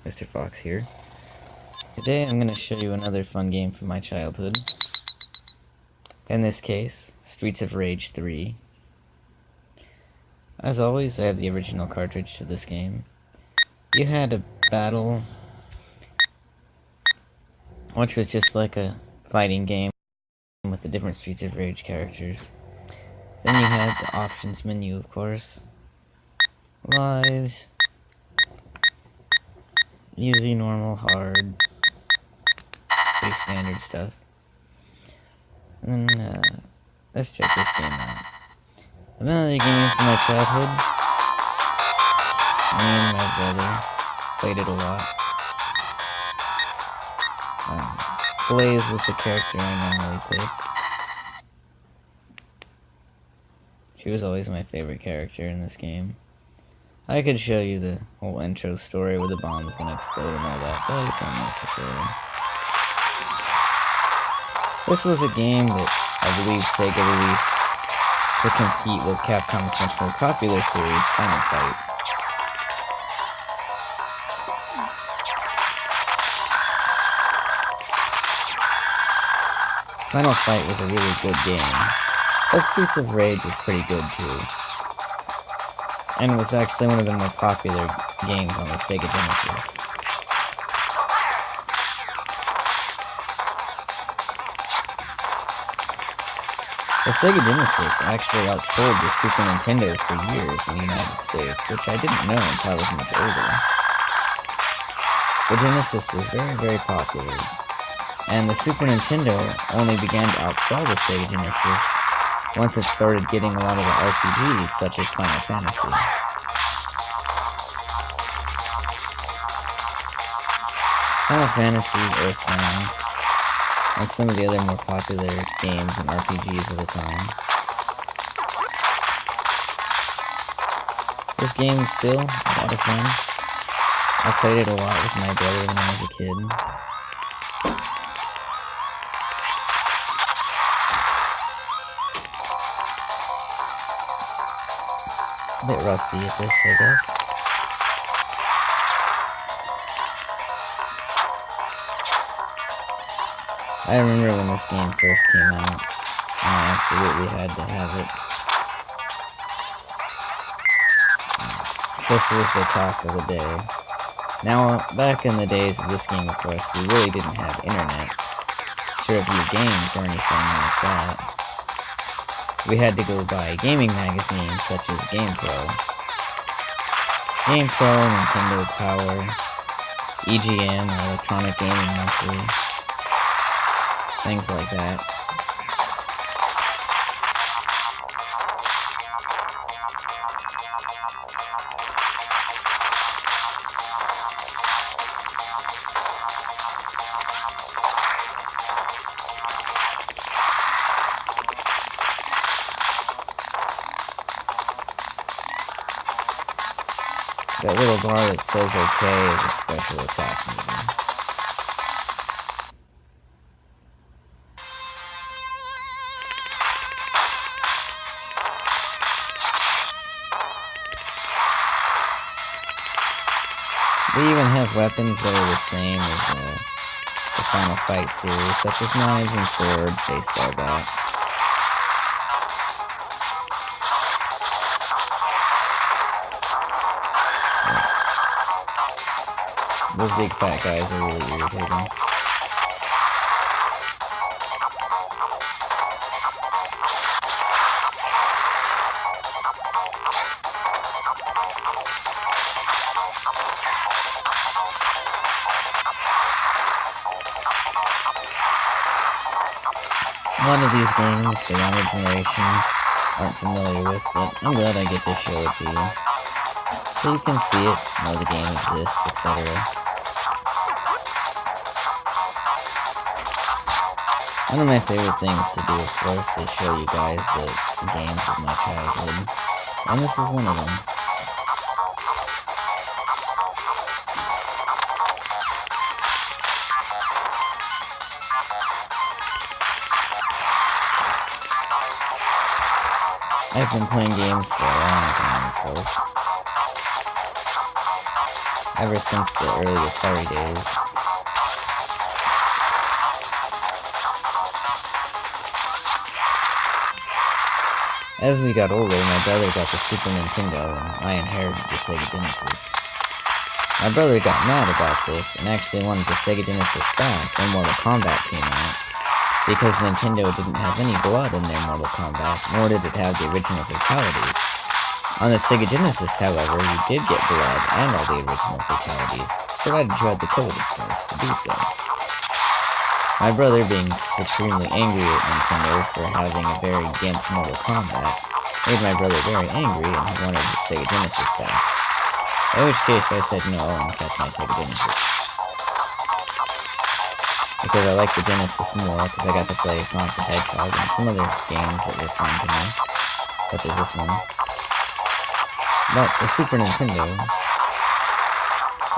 Mr. Fox here. Today I'm going to show you another fun game from my childhood. In this case, Streets of Rage 3. As always, I have the original cartridge to this game. You had a battle, which was just like a fighting game with the different Streets of Rage characters. Then you had the options menu, of course. Lives. Easy, normal, hard. Pretty standard stuff. And then, let's check this game out. Another game from my childhood. Me and my brother played it a lot. Blaze was the character I normally played. She was always my favorite character in this game. I could show you the whole intro story where the bomb's gonna explode and all that, but it's unnecessary. This was a game that I believe Sega released to compete with Capcom's much more popular series, Final Fight. Final Fight was a really good game, but Streets of Rage was pretty good too. And was actually one of the more popular games on the Sega Genesis. The Sega Genesis actually outsold the Super Nintendo for years in the United States, which I didn't know until I was much older. The Genesis was very, very popular, and the Super Nintendo only began to outsell the Sega Genesis once it started getting a lot of the RPGs, such as Final Fantasy. Final Fantasy, Earthbound, and some of the other more popular games and RPGs of the time. This game is still a lot of fun. I played it a lot with my brother when I was a kid. A bit rusty at this, I guess. I remember when this game first came out, and I absolutely had to have it. This was the talk of the day. Now, back in the days of this game, of course, we really didn't have internet to review games or anything like that. We had to go buy gaming magazines such as GamePro, Nintendo Power, EGM, or Electronic Gaming Monthly, things like that. That little bar that says OK is a special attack movie. They even have weapons that are the same as the Final Fight series, such as knives and swords, baseball bat. Those big fat guys are really irritating. A lot of these games, the younger generation aren't familiar with, but I'm glad I get to show it to you. So you can see it, know the game exists, etc. One of my favorite things to do, of course, is show you guys the games of my childhood, and this is one of them. I've been playing games for a long time, of course. ever since the early Atari days. As we got older, my brother got the Super Nintendo, and I inherited the Sega Genesis. My brother got mad about this, and actually wanted the Sega Genesis back when Mortal Kombat came out, because Nintendo didn't have any blood in their Mortal Kombat, nor did it have the original fatalities. On the Sega Genesis, however, you did get blood and all the original fatalities, provided you had the code, of course, to do so. My brother, being supremely angry at Nintendo for having a very gimped Mortal Kombat, made my brother very angry and he wanted the Sega Genesis back. In which case I said no and kept my Sega Genesis. Because I like the Genesis more, because I got to play Sonic the Hedgehog and some other games that were fun to me, such as this one. But the Super Nintendo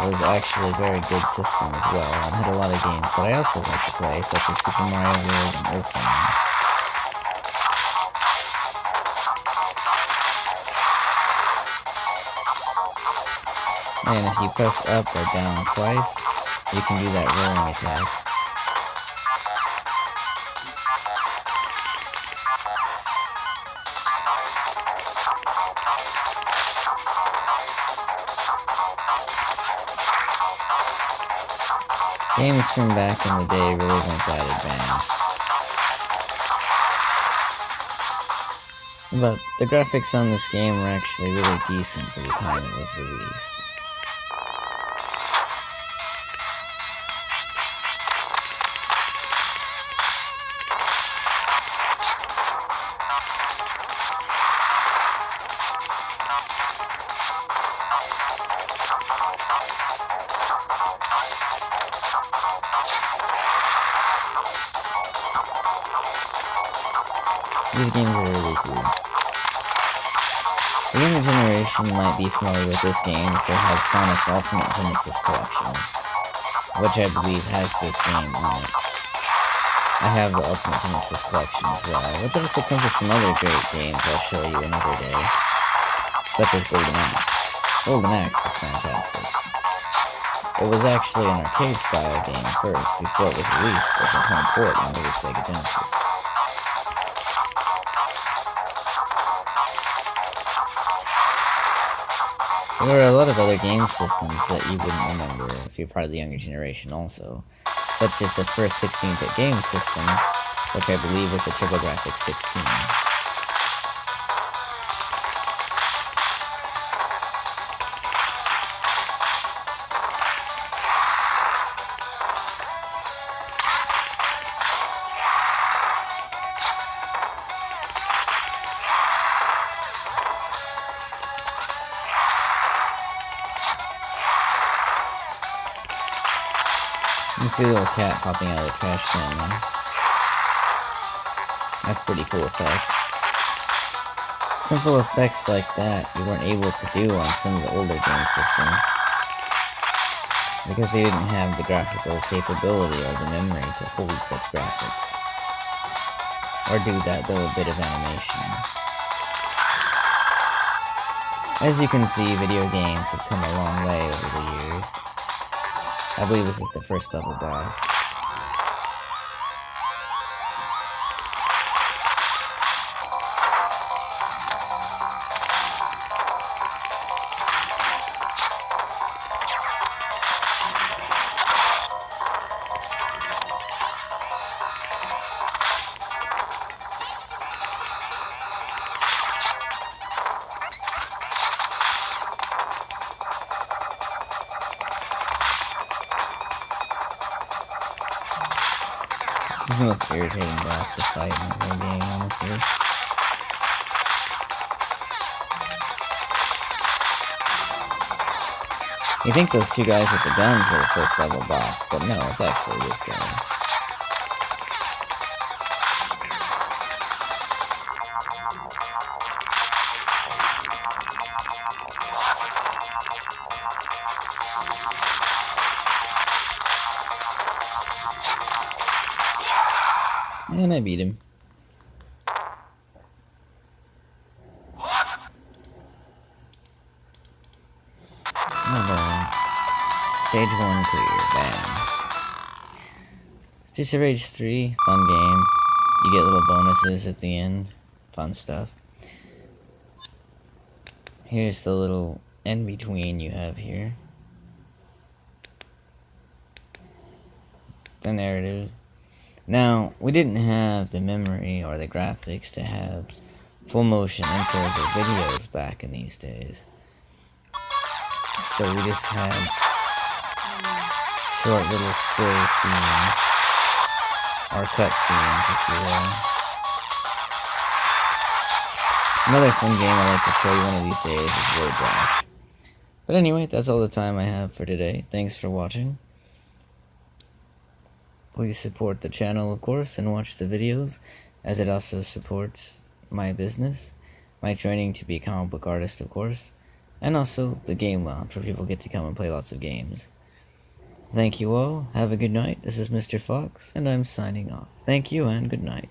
was actually a very good system as well, and had a lot of games that I also like to play, such as Super Mario World and Earthbound. And if you press up or down twice, you can do that rolling attack. Games from back in the day really weren't that advanced. But the graphics on this game were actually really decent for the time it was released. These games are really cool. The younger generation might be familiar with this game if they had Sonic's Ultimate Genesis Collection, which I believe has this game on it. I have the Ultimate Genesis Collection as well, which also comes with some other great games I'll show you another day, such as Golden Axe. Golden Axe was fantastic. It was actually an arcade-style game first, before it was released as a home port onto the Sega Genesis. There are a lot of other game systems that you wouldn't remember if you're part of the younger generation also, such as the first 16-bit game system, which I believe was the TurboGrafx 16. You see a little cat popping out of the trash can there. That's a pretty cool effect. Simple effects like that you weren't able to do on some of the older game systems, because they didn't have the graphical capability or the memory to hold such graphics, or do that little bit of animation. As you can see, video games have come a long way over the years. I believe this is the first level boss. This is the most irritating boss to fight in the whole game, honestly. You think those two guys with the guns were the first level boss, but no, it's actually this guy. And I beat him. Not bad. stage 1 clear. Bam. Streets of Rage 3, fun game. You get little bonuses at the end. Fun stuff. Here's the little in-between you have here. The narrative. Now, we didn't have the memory or the graphics to have full motion intros or videos back in these days. So we just had short little still scenes, or cut scenes, if you will. Another fun game I'd like to show you one of these days is Road Rash. But anyway, that's all the time I have for today. Thanks for watching. Please support the channel, of course, and watch the videos, as it also supports my business, my training to be a comic book artist, of course, and also the game lounge, where people get to come and play lots of games. Thank you all. Have a good night. This is Mr. Fox, and I'm signing off. Thank you, and good night.